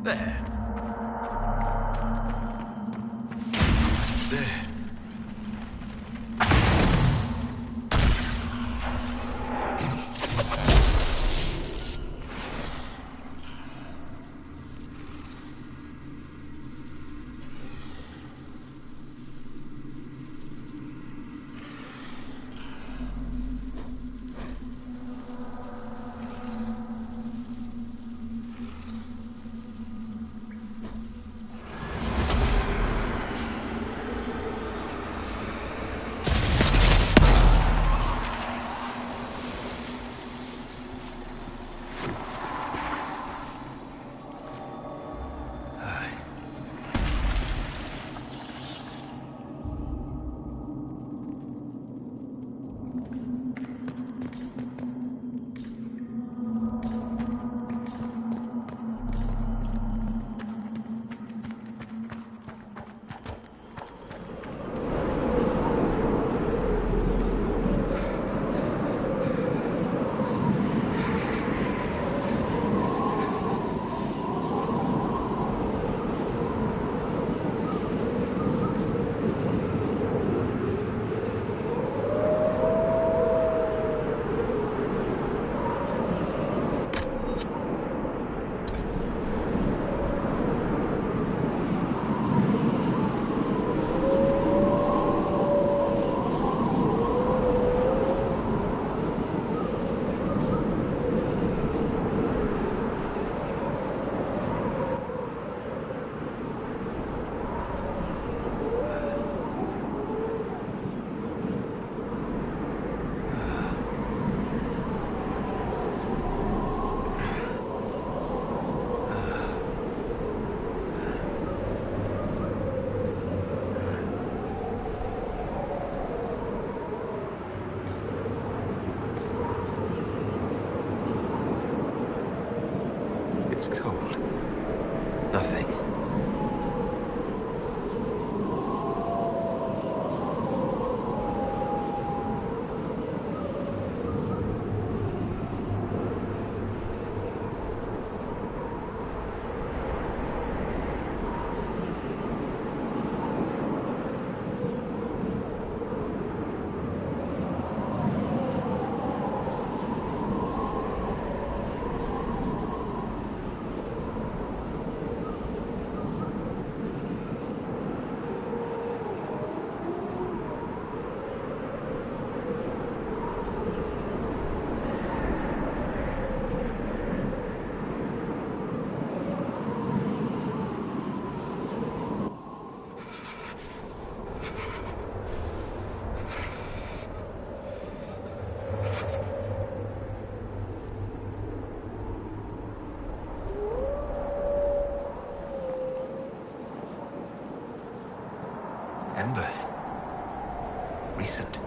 There. There. It's cold. Nothing. Embers. Recent.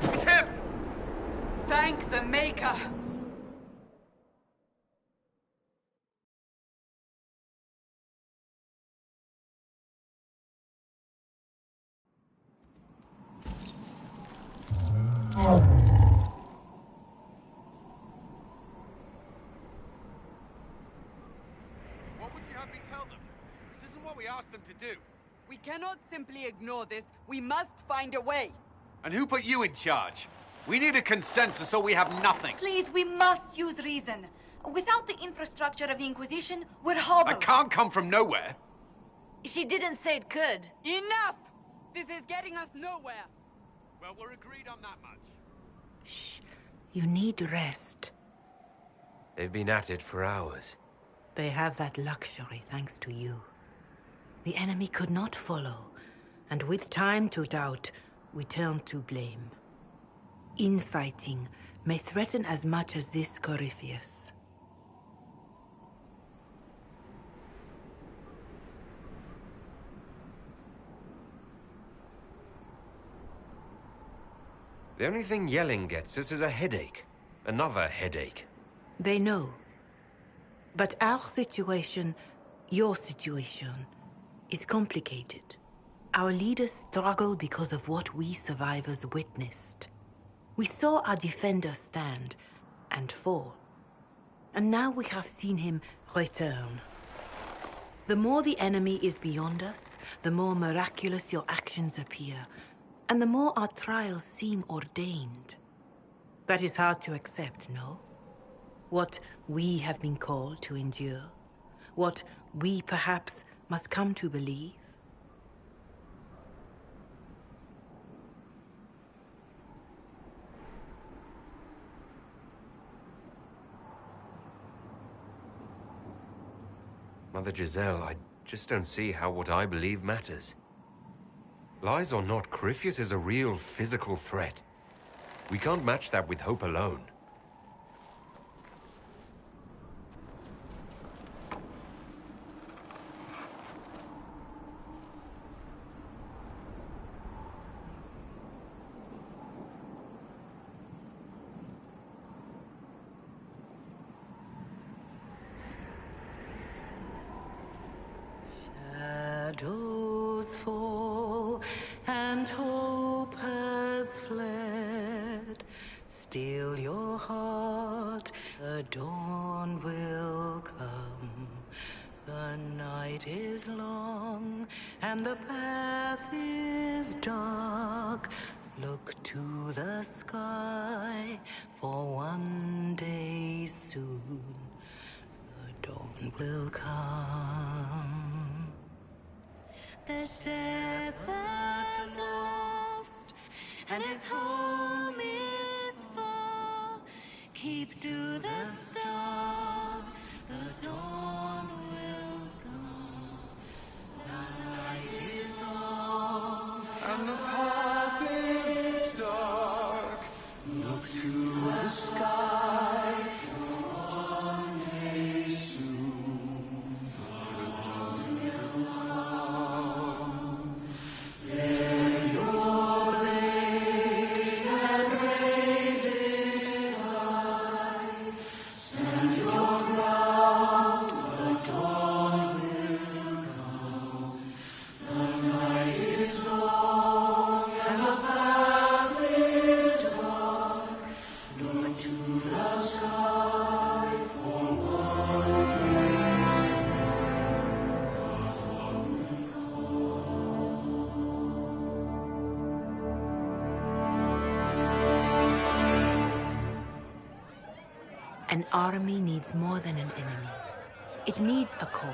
It's him! Thank the Maker! What would you have me tell them? This isn't what we asked them to do. We cannot simply ignore this. We must find a way. And who put you in charge? We need a consensus or we have nothing. Please, we must use reason. Without the infrastructure of the Inquisition, we're hobbled. I can't come from nowhere. She didn't say it could. Enough! This is getting us nowhere. Well, we're agreed on that much. Shh. You need rest. They've been at it for hours. They have that luxury thanks to you. The enemy could not follow, and with time to doubt, we turn to blame. Infighting may threaten as much as this Corypheus. The only thing yelling gets us is a headache. Another headache. They know. But our situation, your situation, is complicated. Our leaders struggle because of what we survivors witnessed. We saw our defender stand and fall. And now we have seen him return. The more the enemy is beyond us, the more miraculous your actions appear, and the more our trials seem ordained. That is hard to accept, no? What we have been called to endure, what we perhaps must come to believe. Mother Giselle, I just don't see how what I believe matters. Lies or not, Corypheus is a real physical threat. We can't match that with hope alone. Shadows fall and hope has fled. Still your heart, the dawn will come. The night is long and the path is dark. Look to the sky, for one day soon the dawn will come. The shepherd's lost, and his home is far. Keep to the stars, the dawn will come. The night is long, And the path is dark. Look to the sky, for one day soon the dawn will come. Bear your blade and raise it high. Stand your ground, the dawn will come. The night is long and the path is dark. Look to the sky, for one day soon the dawn will An army needs more than an enemy. It needs a cause.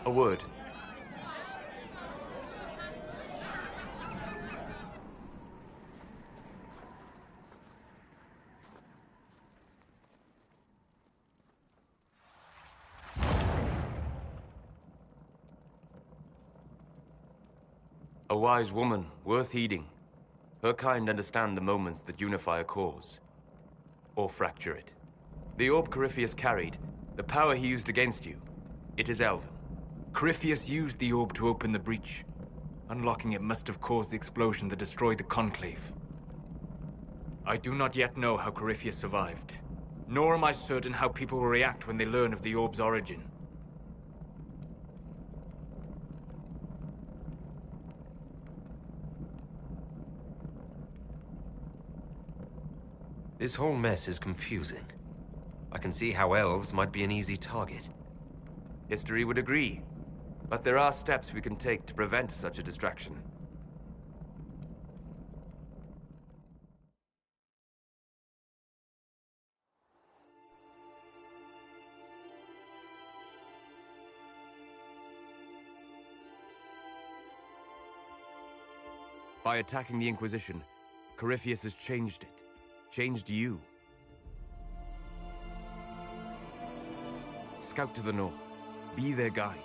A word. A wise woman, worth heeding. Her kind understand the moments that unify a cause. Or fracture it. The orb Corypheus carried, the power he used against you, it is Elven. Corypheus used the orb to open the breach. Unlocking it must have caused the explosion that destroyed the Conclave. I do not yet know how Corypheus survived, nor am I certain how people will react when they learn of the orb's origin. This whole mess is confusing. I can see how elves might be an easy target. History would agree, but there are steps we can take to prevent such a distraction. By attacking the Inquisition, Corypheus has changed it. Changed you. Scout to the north. Be their guide.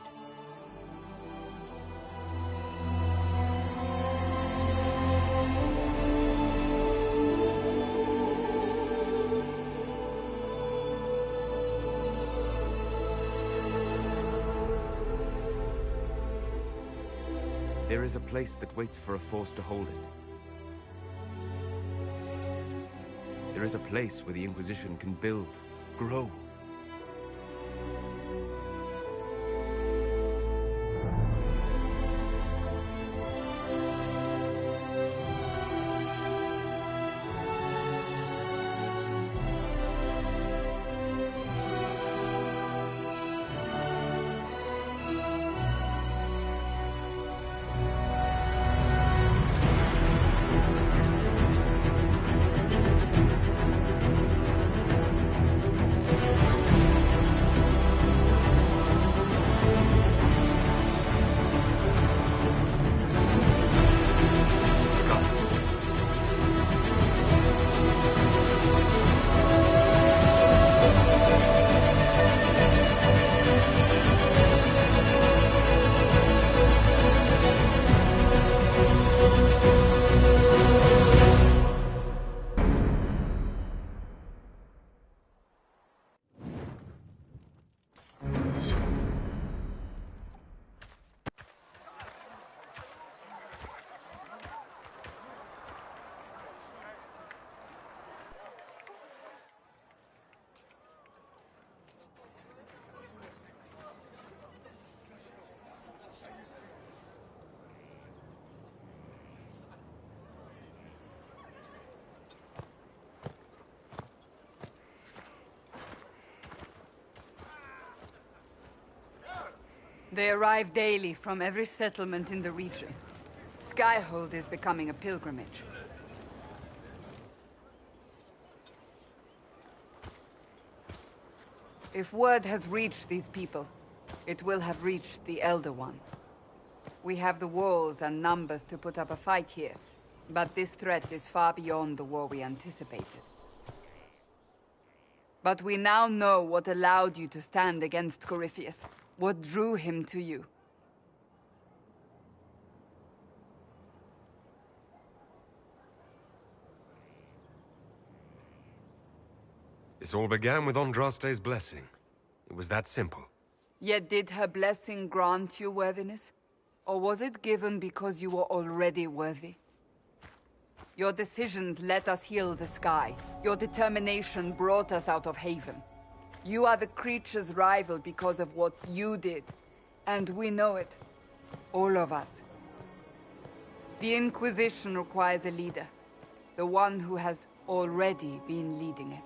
There is a place that waits for a force to hold it. There is a place where the Inquisition can build, grow. They arrive daily from every settlement in the region. Skyhold is becoming a pilgrimage. If word has reached these people, it will have reached the Elder One. We have the walls and numbers to put up a fight here, but this threat is far beyond the war we anticipated. But we now know what allowed you to stand against Corypheus. What drew him to you? This all began with Andraste's blessing. It was that simple. Yet did her blessing grant you worthiness? Or was it given because you were already worthy? Your decisions let us heal the sky. Your determination brought us out of Haven. You are the creature's rival because of what you did. And we know it. All of us. The Inquisition requires a leader. The one who has already been leading it.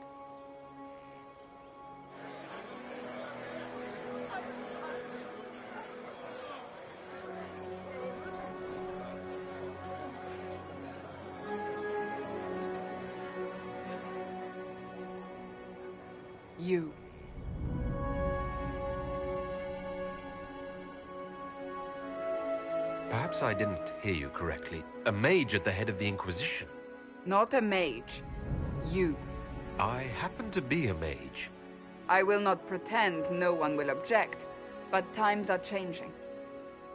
You. Perhaps I didn't hear you correctly. A mage at the head of the Inquisition. Not a mage. You. I happen to be a mage. I will not pretend no one will object, but times are changing.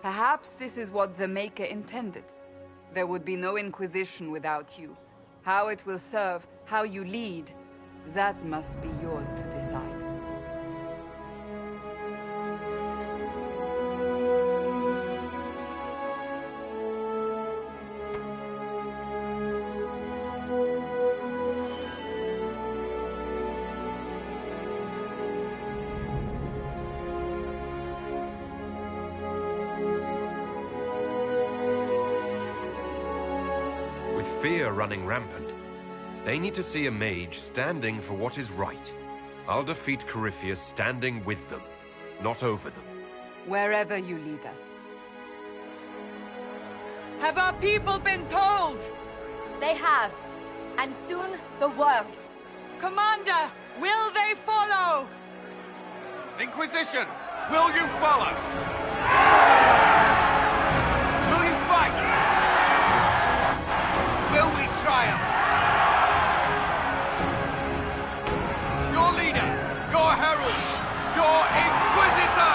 Perhaps this is what the Maker intended. There would be no Inquisition without you. How it will serve, how you lead, that must be yours to decide. With fear running rampant, they need to see a mage standing for what is right. I'll defeat Corypheus standing with them, not over them. Wherever you lead us. Have our people been told? They have. And soon, the world. Commander, will they follow? Inquisition, will you follow? Will you fight? Will we triumph? Your leader, your herald, your Inquisitor!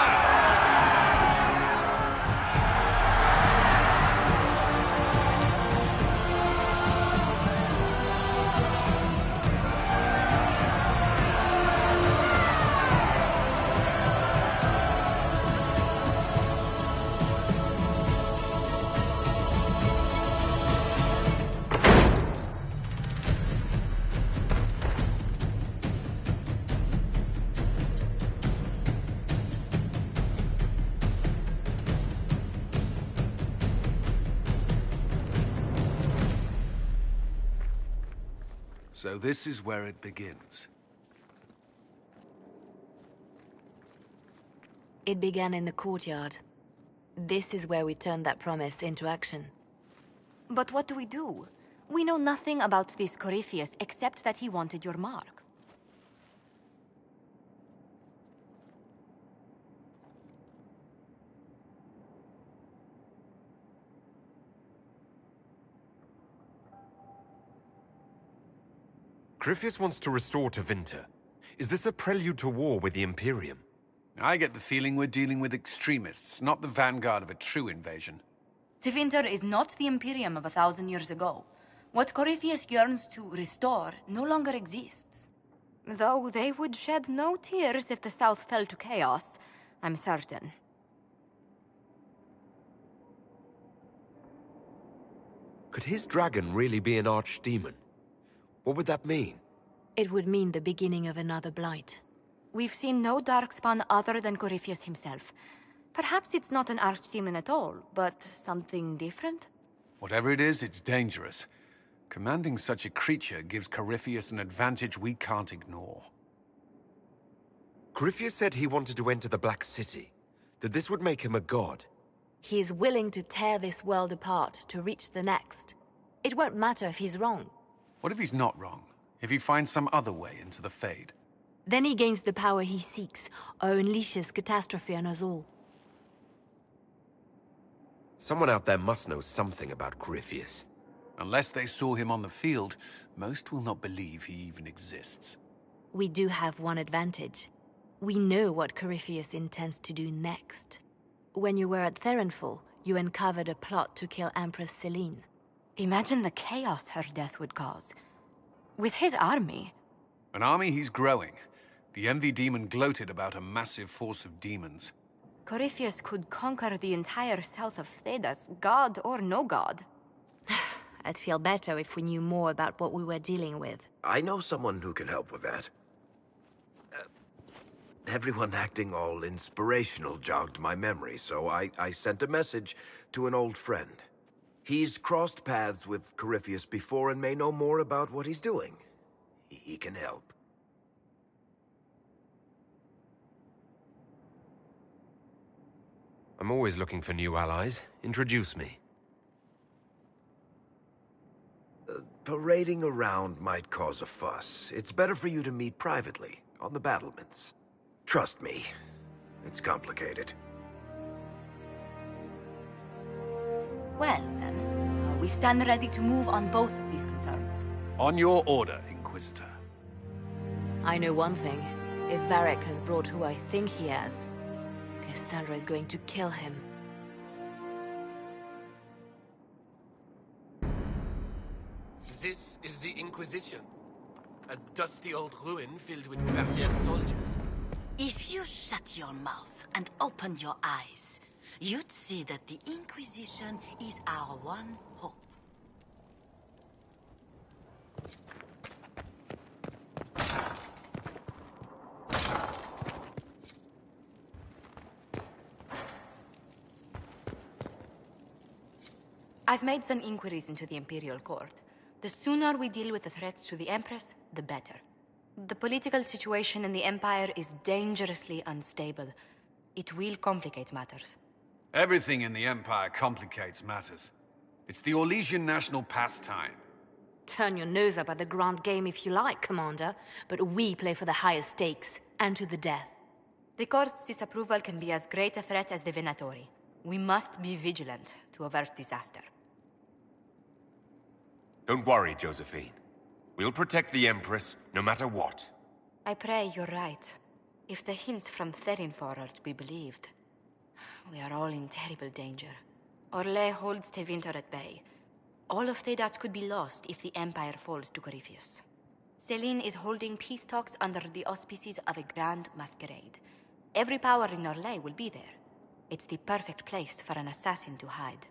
So this is where it begins. It began in the courtyard. This is where we turned that promise into action. But what do we do? We know nothing about this Corypheus except that he wanted your mark. Corypheus wants to restore Tevinter. Is this a prelude to war with the Imperium? I get the feeling we're dealing with extremists, not the vanguard of a true invasion. Tevinter is not the Imperium of 1,000 years ago. What Corypheus yearns to restore no longer exists. Though they would shed no tears if the South fell to chaos, I'm certain. Could his dragon really be an archdemon? What would that mean? It would mean the beginning of another blight. We've seen no darkspawn other than Corypheus himself. Perhaps it's not an archdemon at all, but something different? Whatever it is, it's dangerous. Commanding such a creature gives Corypheus an advantage we can't ignore. Corypheus said he wanted to enter the Black City, that this would make him a god. He is willing to tear this world apart to reach the next. It won't matter if he's wrong. What if he's not wrong? If he finds some other way into the Fade? Then he gains the power he seeks, or unleashes catastrophe on us all. Someone out there must know something about Corypheus. Unless they saw him on the field, most will not believe he even exists. We do have one advantage. We know what Corypheus intends to do next. When you were at Therenfall, you uncovered a plot to kill Empress Selene. Imagine the chaos her death would cause. With his army... An army he's growing. The Envy Demon gloated about a massive force of demons. Corypheus could conquer the entire south of Thedas, god or no god. I'd feel better if we knew more about what we were dealing with. I know someone who can help with that. Everyone acting all inspirational jogged my memory, so I sent a message to an old friend. He's crossed paths with Corypheus before and may know more about what he's doing. He can help. I'm always looking for new allies. Introduce me. Parading around might cause a fuss. It's better for you to meet privately, on the battlements. Trust me, it's complicated. Well, then, we stand ready to move on both of these concerns. On your order, Inquisitor. I know one thing. If Varric has brought who I think he has, Cassandra is going to kill him. This is the Inquisition. A dusty old ruin filled with Guardian soldiers. If you shut your mouth and open your eyes, you'd see that the Inquisition is our one hope. I've made some inquiries into the Imperial Court. The sooner we deal with the threats to the Empress, the better. The political situation in the Empire is dangerously unstable. It will complicate matters. Everything in the Empire complicates matters. It's the Orlesian national pastime. Turn your nose up at the grand game if you like, Commander, but we play for the highest stakes, and to the death. The Court's disapproval can be as great a threat as the Venatori. We must be vigilant to avert disaster. Don't worry, Josephine. We'll protect the Empress, no matter what. I pray you're right. If the hints from Therinfor are to be believed, we are all in terrible danger. Orlais holds Tevinter at bay. All of Thedas could be lost if the Empire falls to Corypheus. Selene is holding peace talks under the auspices of a grand masquerade. Every power in Orlais will be there. It's the perfect place for an assassin to hide.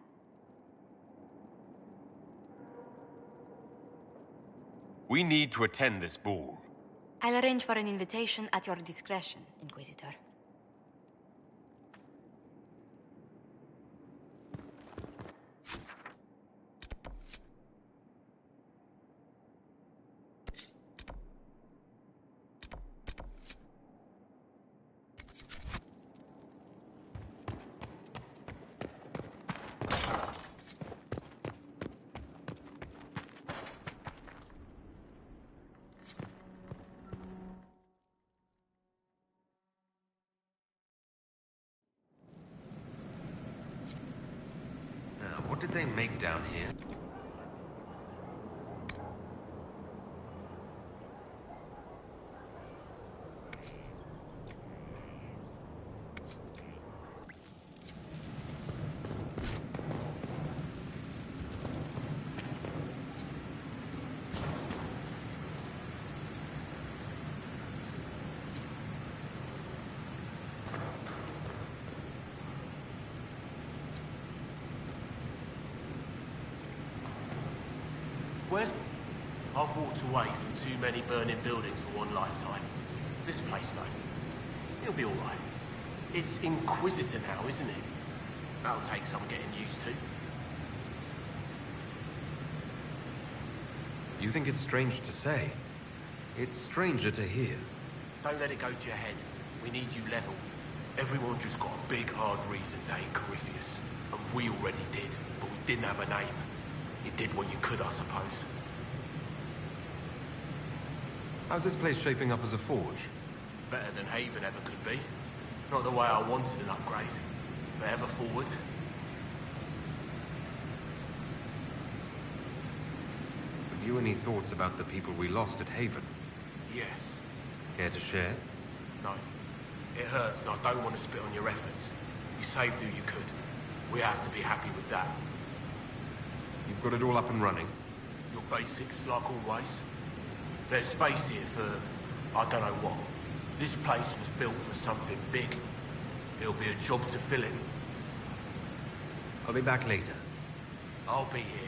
We need to attend this ball. I'll arrange for an invitation at your discretion, Inquisitor. did they make down here? Where's... I've walked away from too many burning buildings for one lifetime. This place, though, it'll be all right. It's Inquisitor now, isn't it? That'll take some getting used to. You think it's strange to say? It's stranger to hear. Don't let it go to your head. We need you level. Everyone just got a big, hard reason to hate Corypheus. And we already did, but we didn't have a name. You did what you could, I suppose. How's this place shaping up as a forge? Better than Haven ever could be. Not the way I wanted an upgrade. But ever forward. Have you any thoughts about the people we lost at Haven? Yes. Care to share? No. It hurts and I don't want to spit on your efforts. You saved who you could. We have to be happy with that. You've got it all up and running? Your basics, like always. There's space here for... I don't know what. This place was built for something big. It'll be a job to fill it. I'll be back later. I'll be here.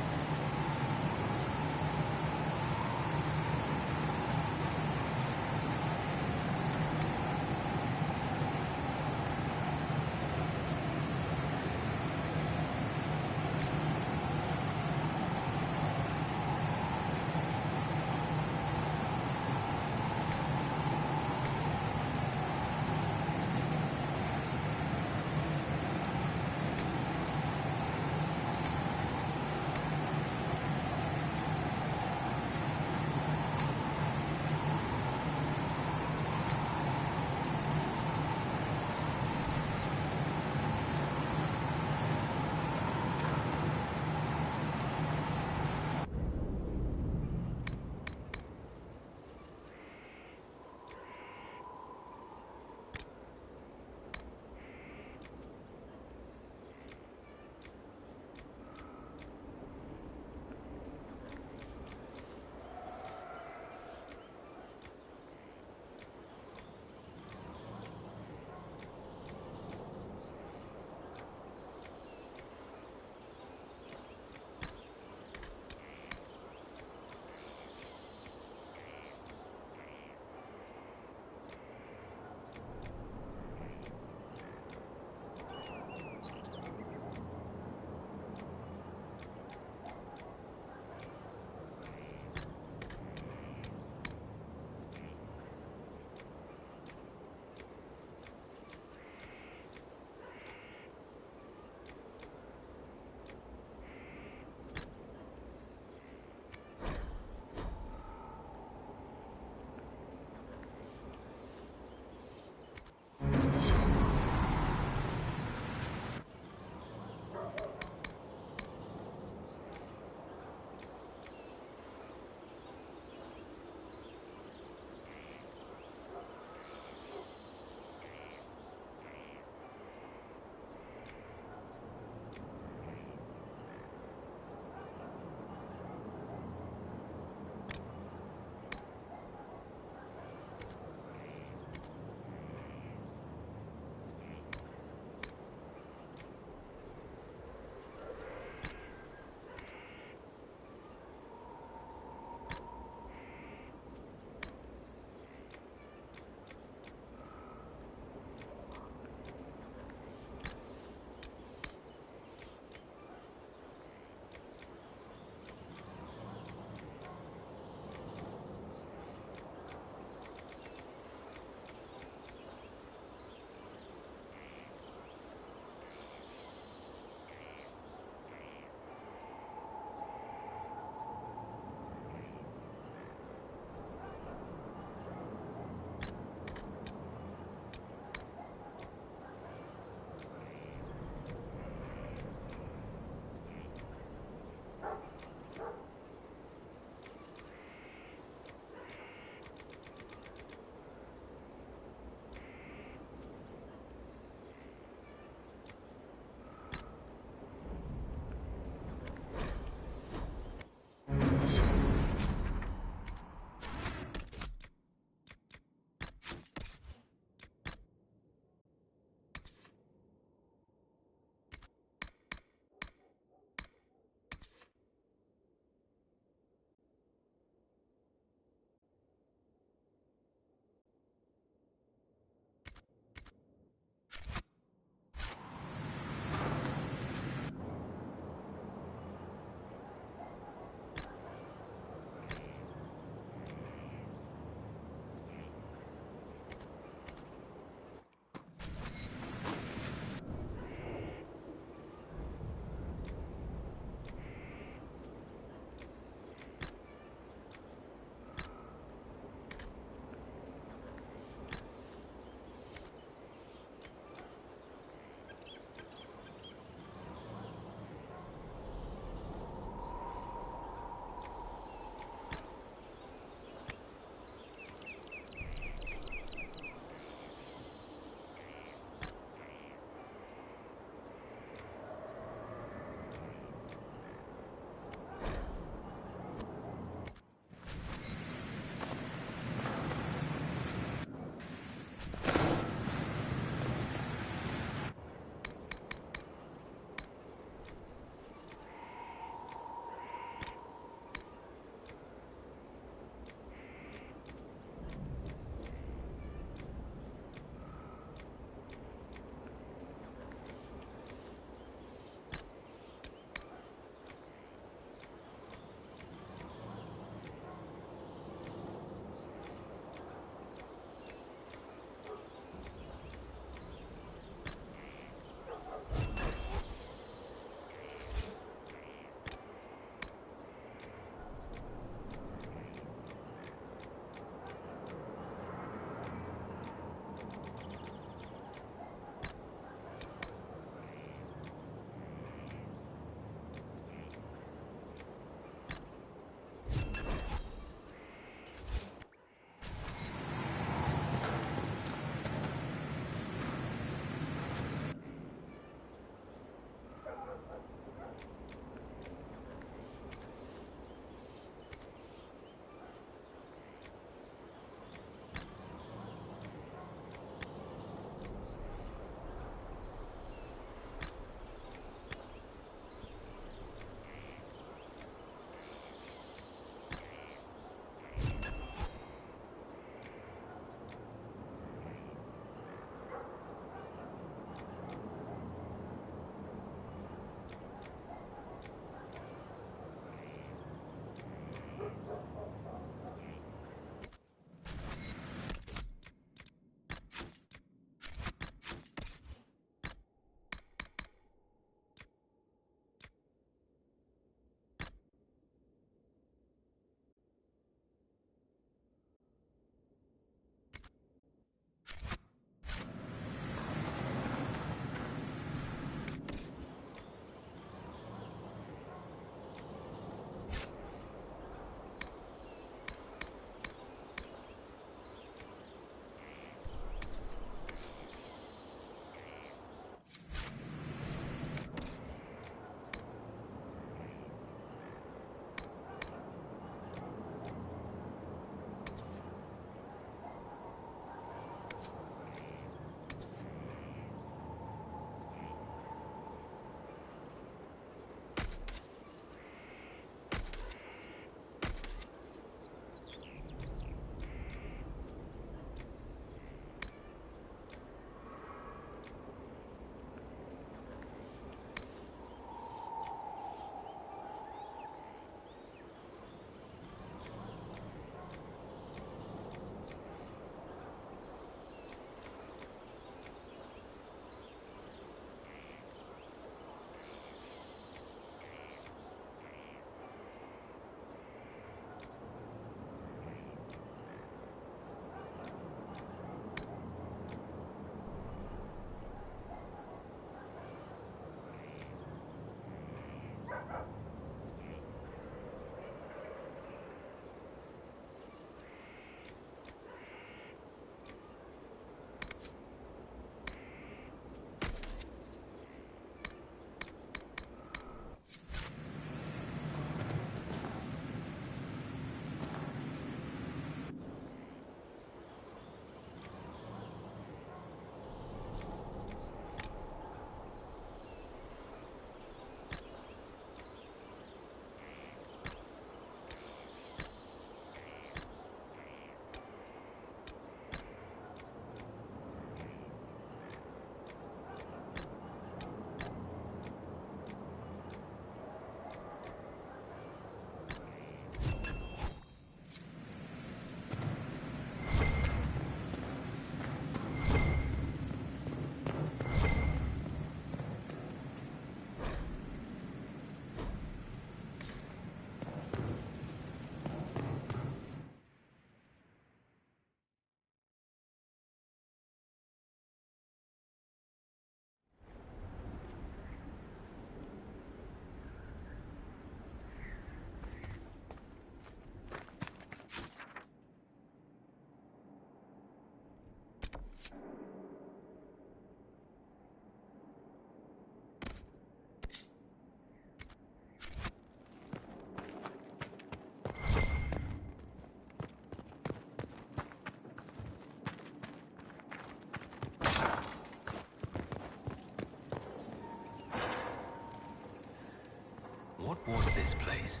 was this place?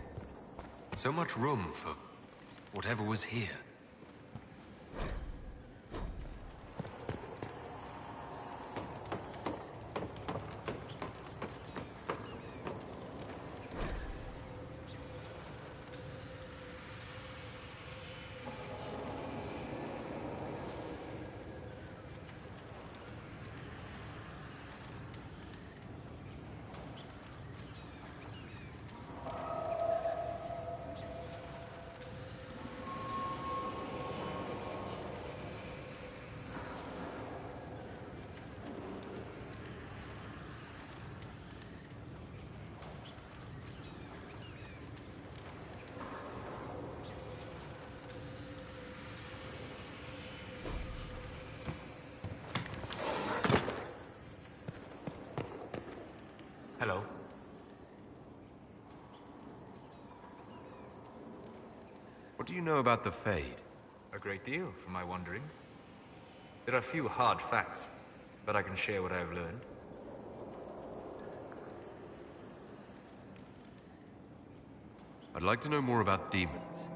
So much room for whatever was here. Hello. What do you know about the Fade? A great deal from my wanderings. There are few hard facts, but I can share what I have learned. I'd like to know more about demons.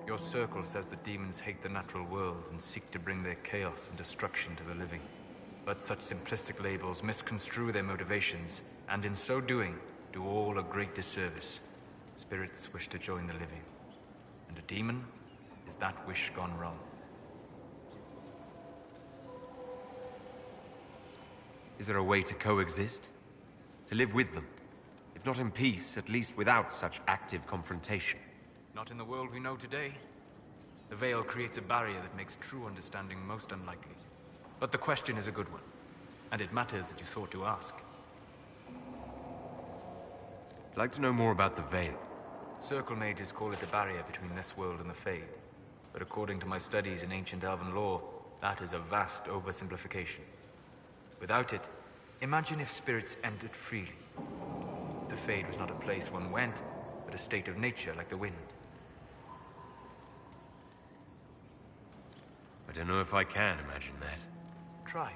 Your circle says that demons hate the natural world and seek to bring their chaos and destruction to the living. But such simplistic labels misconstrue their motivations, and in so doing, do all a great disservice. Spirits wish to join the living, and a demon is that wish gone wrong. Is there a way to coexist? To live with them? If not in peace, at least without such active confrontation? Not in the world we know today. The veil creates a barrier that makes true understanding most unlikely. But the question is a good one, and it matters that you thought to ask. I'd like to know more about the veil. Circle mages call it a barrier between this world and the Fade. But according to my studies in ancient elven lore, that is a vast oversimplification. Without it, imagine if spirits entered freely. The Fade was not a place one went, but a state of nature like the wind. I don't know if I can imagine that. Try.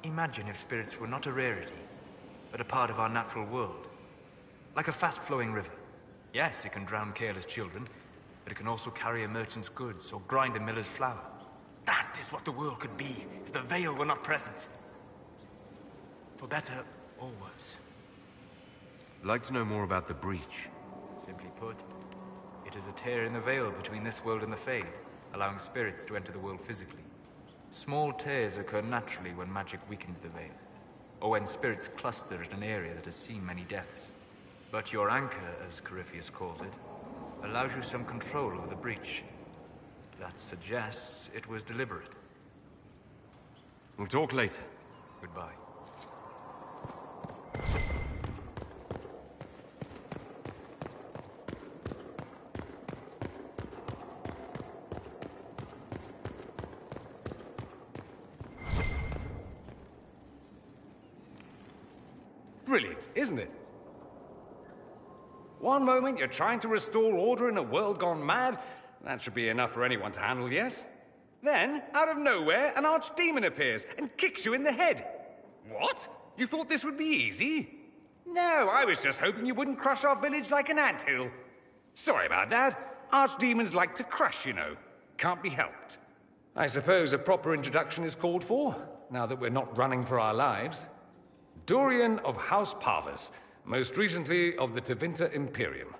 Imagine if spirits were not a rarity, but a part of our natural world. Like a fast-flowing river. Yes, it can drown careless children, but it can also carry a merchant's goods or grind a miller's flour. That is what the world could be if the veil were not present. For better or worse. I'd like to know more about the breach. Simply put, it is a tear in the veil between this world and the Fade, allowing spirits to enter the world physically. Small tears occur naturally when magic weakens the veil, or when spirits cluster at an area that has seen many deaths. But your anchor, as Corypheus calls it, allows you some control over the breach. That suggests it was deliberate. We'll talk later. Goodbye. Brilliant, isn't it? One moment you're trying to restore order in a world gone mad. That should be enough for anyone to handle, yes? Then, out of nowhere, an archdemon appears and kicks you in the head. What? You thought this would be easy? No, I was just hoping you wouldn't crush our village like an anthill. Sorry about that. Archdemons like to crush, you know. Can't be helped. I suppose a proper introduction is called for, now that we're not running for our lives. Dorian of House Parvus, most recently of the Tevinter Imperium.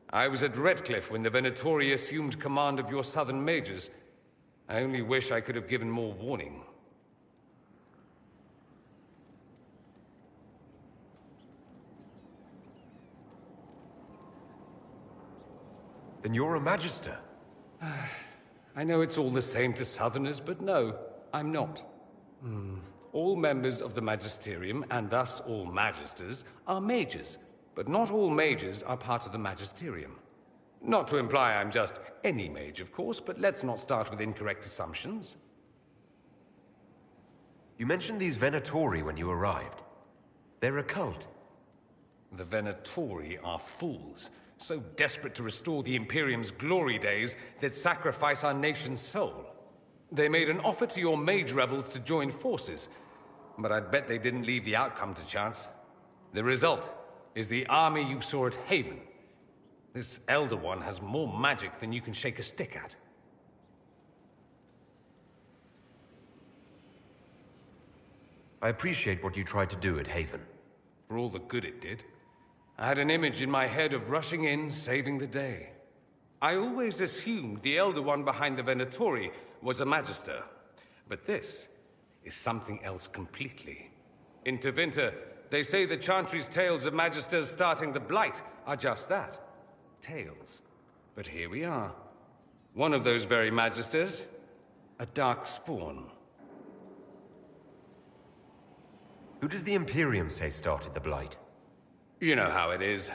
I was at Redcliffe when the Venatori assumed command of your southern mages. I only wish I could have given more warning. Then you're a Magister. I know it's all the same to southerners, but no, I'm not. All members of the Magisterium, and thus all Magisters, are mages. But not all mages are part of the Magisterium. Not to imply I'm just any mage, of course, but let's not start with incorrect assumptions. You mentioned these Venatori when you arrived. They're a cult. The Venatori are fools, so desperate to restore the Imperium's glory days they'd sacrifice our nation's soul. They made an offer to your mage rebels to join forces, but I'd bet they didn't leave the outcome to chance. The result, is the army you saw at Haven. This Elder One has more magic than you can shake a stick at. I appreciate what you tried to do at Haven. For all the good it did. I had an image in my head of rushing in, saving the day. I always assumed the Elder One behind the Venatori was a Magister. But this is something else completely. In Tevinter, they say the Chantry's tales of Magisters starting the Blight are just that. Tales. But here we are. One of those very Magisters, a dark spawn. Who does the Imperium say started the Blight? You know how it is.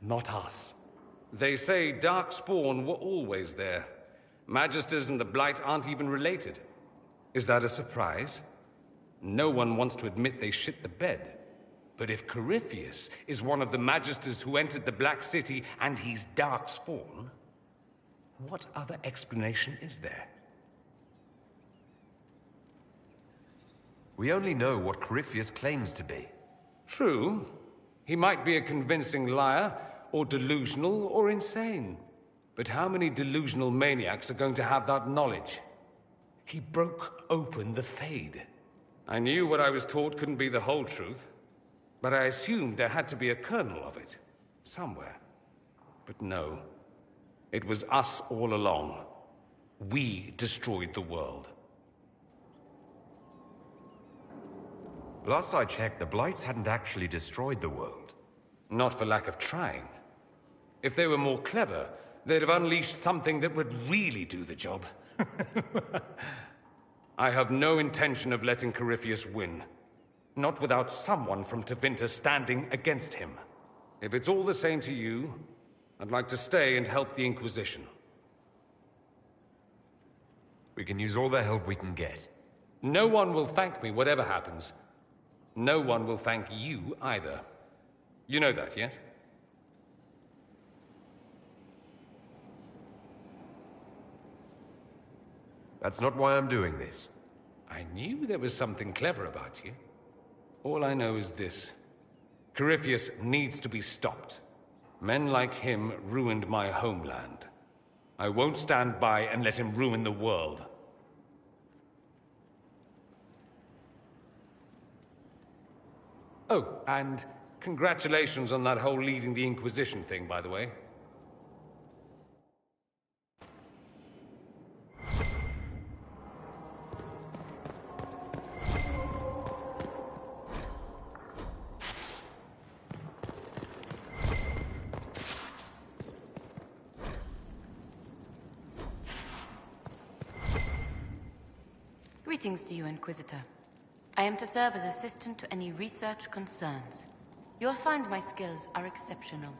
Not us. They say Darkspawn were always there. Magisters and the Blight aren't even related. Is that a surprise? No one wants to admit they shit the bed. But if Corypheus is one of the Magisters who entered the Black City and he's Darkspawn, what other explanation is there? We only know what Corypheus claims to be. True. He might be a convincing liar, or delusional, or insane. But how many delusional maniacs are going to have that knowledge? He broke open the Fade. I knew what I was taught couldn't be the whole truth, but I assumed there had to be a kernel of it, somewhere. But no. It was us all along. We destroyed the world. Last I checked, the Blights hadn't actually destroyed the world. Not for lack of trying. If they were more clever, they'd have unleashed something that would really do the job. I have no intention of letting Corypheus win. Not without someone from Tevinter standing against him. If it's all the same to you, I'd like to stay and help the Inquisition. We can use all the help we can get. No one will thank me, whatever happens. No one will thank you either. You know that, yes? That's not why I'm doing this. I knew there was something clever about you. All I know is this. Corypheus needs to be stopped. Men like him ruined my homeland. I won't stand by and let him ruin the world. Oh, and congratulations on that whole leading the Inquisition thing, by the way. Greetings to you, Inquisitor. I am to serve as assistant to any research concerns. You'll find my skills are exceptional.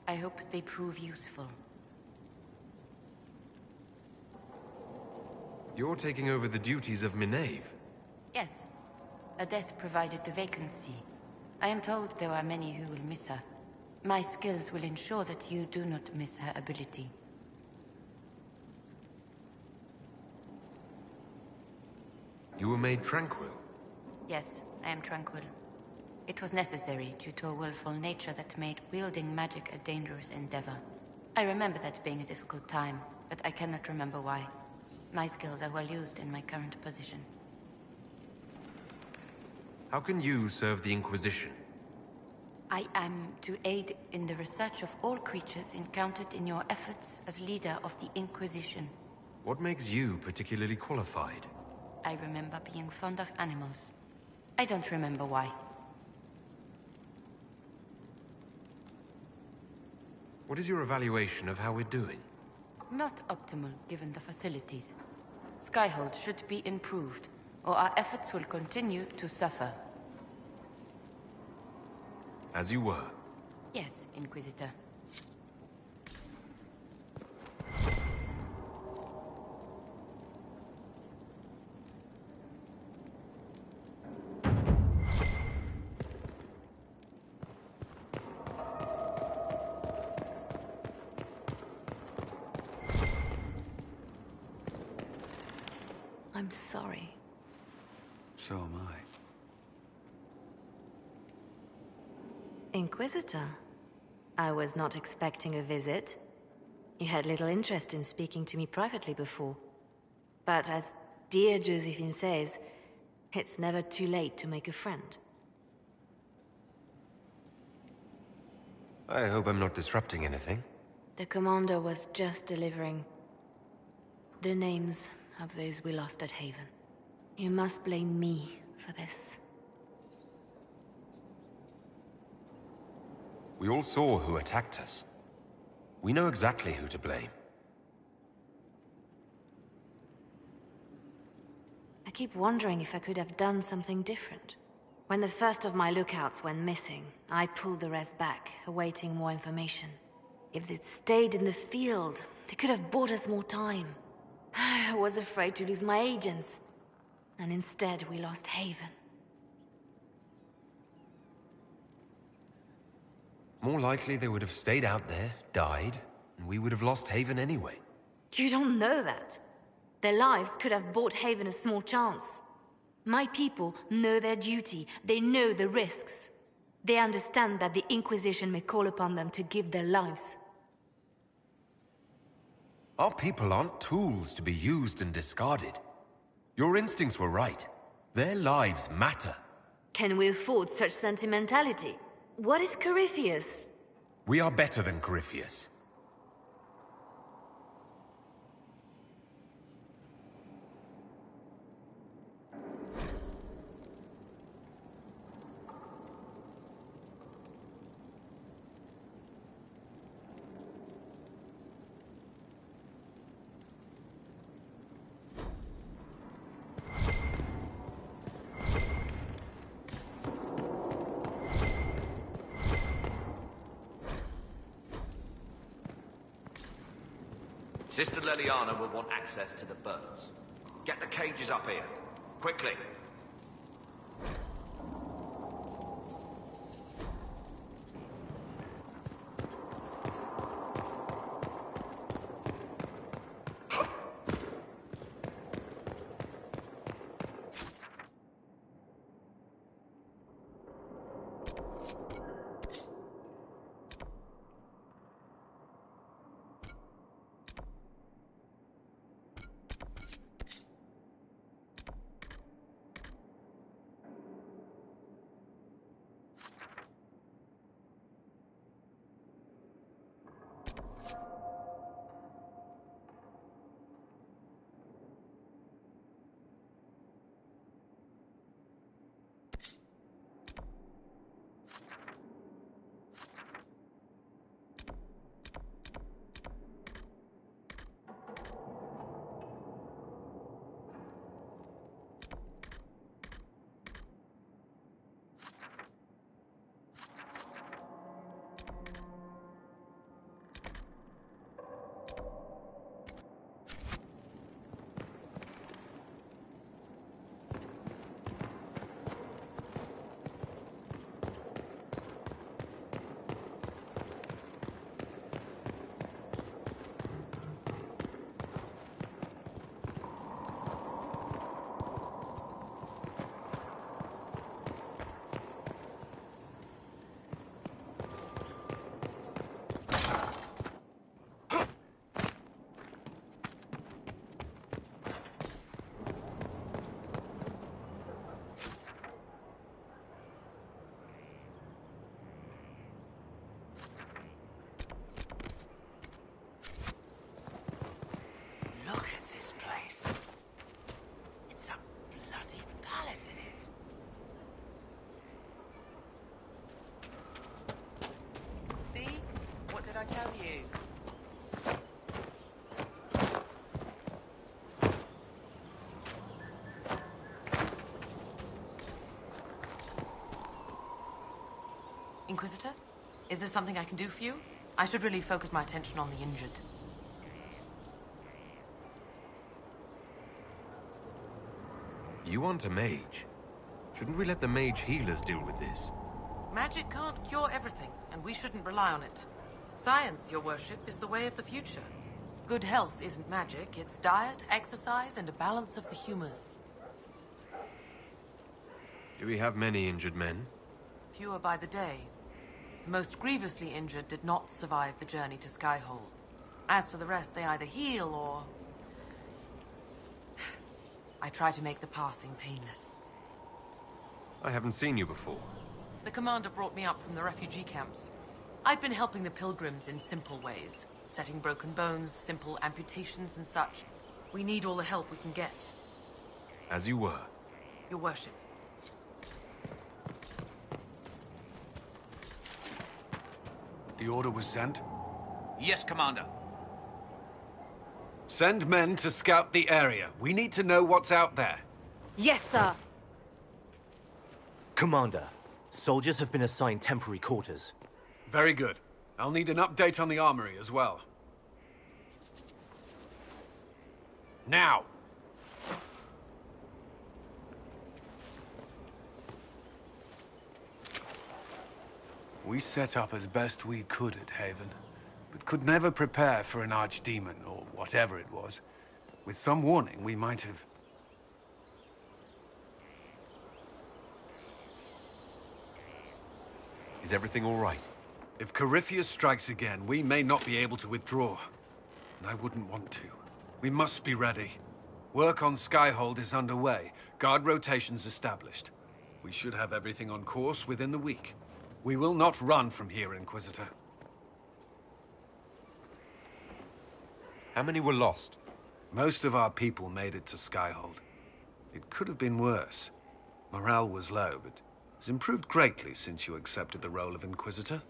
I hope they prove useful. You're taking over the duties of Minave. Yes. A death provided the vacancy. I am told there are many who will miss her. My skills will ensure that you do not miss her ability. You were made tranquil. Yes, I am tranquil. It was necessary due to a willful nature that made wielding magic a dangerous endeavor. I remember that being a difficult time, but I cannot remember why. My skills are well used in my current position. How can you serve the Inquisition? I am to aid in the research of all creatures encountered in your efforts as leader of the Inquisition. What makes you particularly qualified? I remember being fond of animals. I don't remember why. What is your evaluation of how we're doing? Not optimal, given the facilities. Skyhold should be improved, or our efforts will continue to suffer. As you were. Yes, Inquisitor. I'm sorry. So am I. Inquisitor? I was not expecting a visit. You had little interest in speaking to me privately before. But as dear Josephine says, it's never too late to make a friend. I hope I'm not disrupting anything. The commander was just delivering the names of those we lost at Haven. You must blame me for this. We all saw who attacked us. We know exactly who to blame. I keep wondering if I could have done something different. When the first of my lookouts went missing, I pulled the rest back, awaiting more information. If they'd stayed in the field, they could have bought us more time. I was afraid to lose my agents. And instead, we lost Haven. More likely they would have stayed out there, died, and we would have lost Haven anyway. You don't know that. Their lives could have bought Haven a small chance. My people know their duty. They know the risks. They understand that the Inquisition may call upon them to give their lives. Our people aren't tools to be used and discarded. Your instincts were right. Their lives matter. Can we afford such sentimentality? What if Corypheus... We are better than Corypheus. Sister Leliana will want access to the birds. Get the cages up here. Quickly. I tell you? Inquisitor? Is there something I can do for you? I should really focus my attention on the injured. You want a mage? Shouldn't we let the mage healers deal with this? Magic can't cure everything, and we shouldn't rely on it. Science, your worship, is the way of the future. Good health isn't magic, it's diet, exercise, and a balance of the humors. Do we have many injured men? Fewer by the day. The most grievously injured did not survive the journey to Skyhold. As for the rest, they either heal or... I try to make the passing painless. I haven't seen you before. The commander brought me up from the refugee camps. I've been helping the pilgrims in simple ways. Setting broken bones, simple amputations and such. We need all the help we can get. As you were. Your worship. The order was sent? Yes, Commander. Send men to scout the area. We need to know what's out there. Yes, sir. Commander, soldiers have been assigned temporary quarters. Very good. I'll need an update on the armory as well. Now! We set up as best we could at Haven, but could never prepare for an archdemon, or whatever it was. With some warning, we might have... Is everything all right? If Corypheus strikes again, we may not be able to withdraw. And I wouldn't want to. We must be ready. Work on Skyhold is underway. Guard rotations established. We should have everything on course within the week. We will not run from here, Inquisitor. How many were lost? Most of our people made it to Skyhold. It could have been worse. Morale was low, but it's improved greatly since you accepted the role of Inquisitor.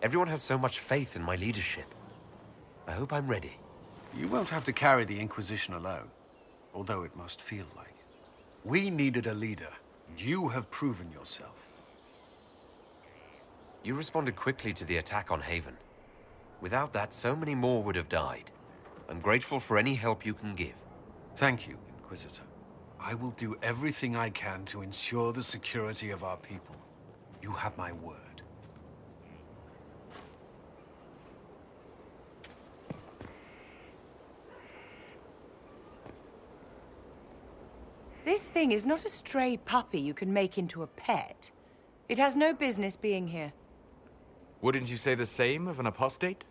Everyone has so much faith in my leadership. I hope I'm ready. You won't have to carry the Inquisition alone, although it must feel like it. We needed a leader, and you have proven yourself. You responded quickly to the attack on Haven. Without that, so many more would have died. I'm grateful for any help you can give. Thank you, Inquisitor. I will do everything I can to ensure the security of our people. You have my word. This thing is not a stray puppy you can make into a pet. It has no business being here. Wouldn't you say the same of an apostate?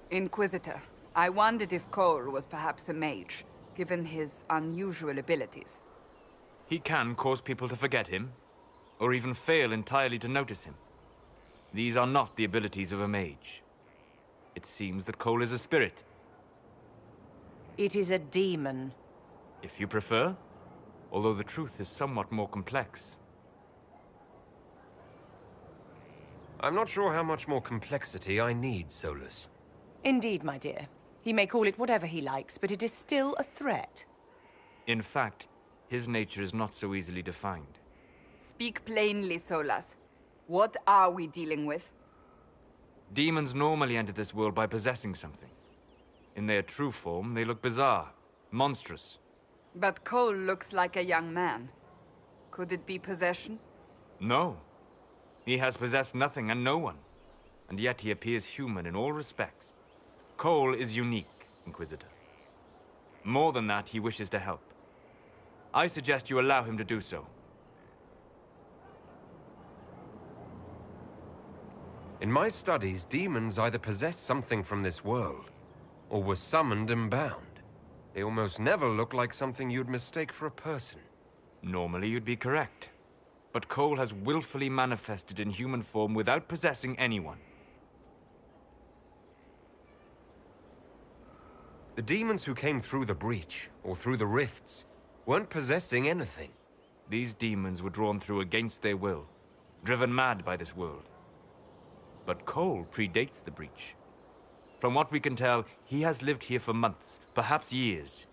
Inquisitor, I wondered if Cole was perhaps a mage, given his unusual abilities. He can cause people to forget him, or even fail entirely to notice him. These are not the abilities of a mage. It seems that Cole is a spirit. It is a demon. If you prefer, although the truth is somewhat more complex. I'm not sure how much more complexity I need, Solus. Indeed, my dear. He may call it whatever he likes, but it is still a threat. In fact, his nature is not so easily defined. Speak plainly, Solas. What are we dealing with? Demons normally enter this world by possessing something. In their true form, they look bizarre, monstrous. But Cole looks like a young man. Could it be possession? No. He has possessed nothing and no one. And yet he appears human in all respects. Cole is unique, Inquisitor. More than that, he wishes to help. I suggest you allow him to do so. In my studies, demons either possess something from this world, or were summoned and bound. They almost never look like something you'd mistake for a person. Normally you'd be correct. But Cole has willfully manifested in human form without possessing anyone. The demons who came through the breach, or through the rifts, weren't possessing anything. These demons were drawn through against their will, driven mad by this world. But Cole predates the breach. From what we can tell, he has lived here for months, perhaps years.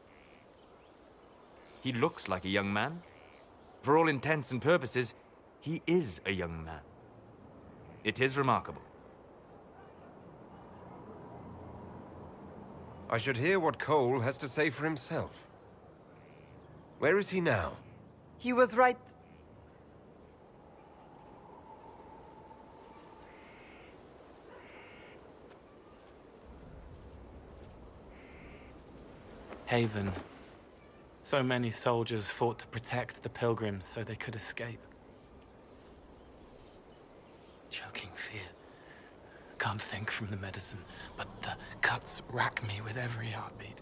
He looks like a young man. For all intents and purposes, he is a young man. It is remarkable. I should hear what Cole has to say for himself. Where is he now? He was right... Haven. So many soldiers fought to protect the pilgrims so they could escape. Choking fear. Can't think from the medicine, but the cuts rack me with every heartbeat.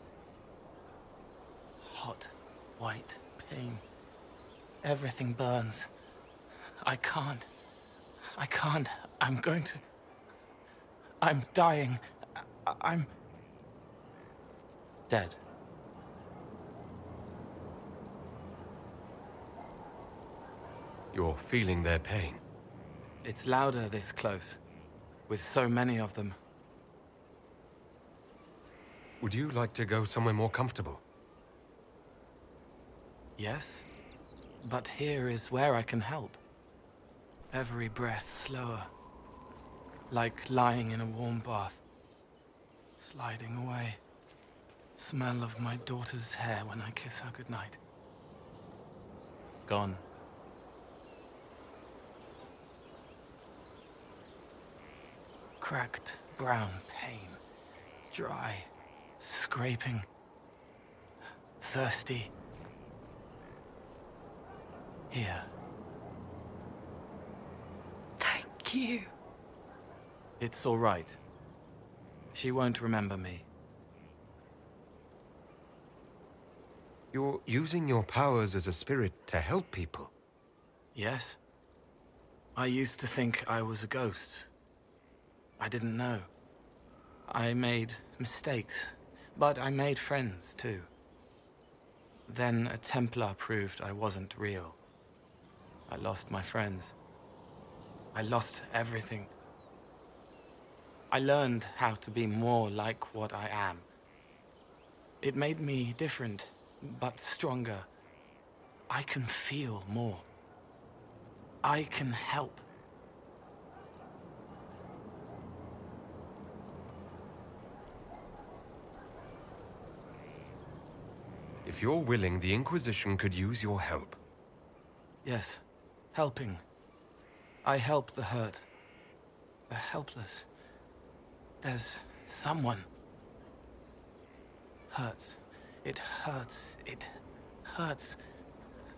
Hot, white pain. Everything burns. I can't. I'm going to... I'm dying. I'm... dead. You're feeling their pain. It's louder this close, with so many of them. Would you like to go somewhere more comfortable? Yes, but here is where I can help. Every breath slower, like lying in a warm bath, sliding away. Smell of my daughter's hair when I kiss her goodnight. Gone. Cracked brown pain, dry, scraping, thirsty. Here. Thank you. It's all right. She won't remember me. You're using your powers as a spirit to help people. Yes. I used to think I was a ghost. I didn't know. I made mistakes, but I made friends too. Then a Templar proved I wasn't real. I lost my friends. I lost everything. I learned how to be more like what I am. It made me different, but stronger. I can feel more. I can help. If you're willing, the Inquisition could use your help. Yes, helping. I help the hurt, the helpless. There's someone. Hurts. It hurts. It hurts.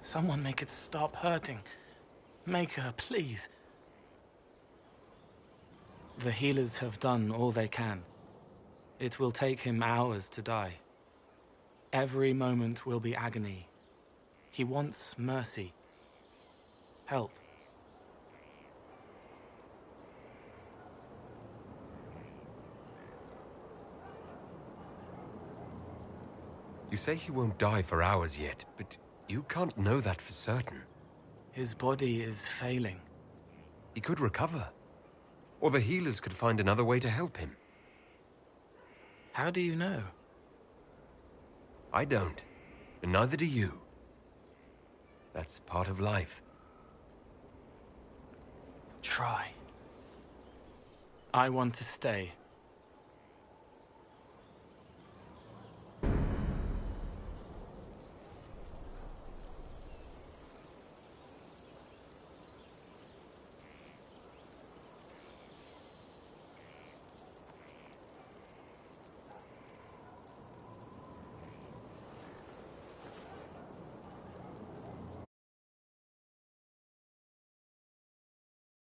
Someone make it stop hurting. Make her, please. The healers have done all they can. It will take him hours to die. Every moment will be agony. He wants mercy. Help. You say he won't die for hours yet, but you can't know that for certain. His body is failing. He could recover. Or the healers could find another way to help him. How do you know? I don't, and neither do you. That's part of life. Try. I want to stay.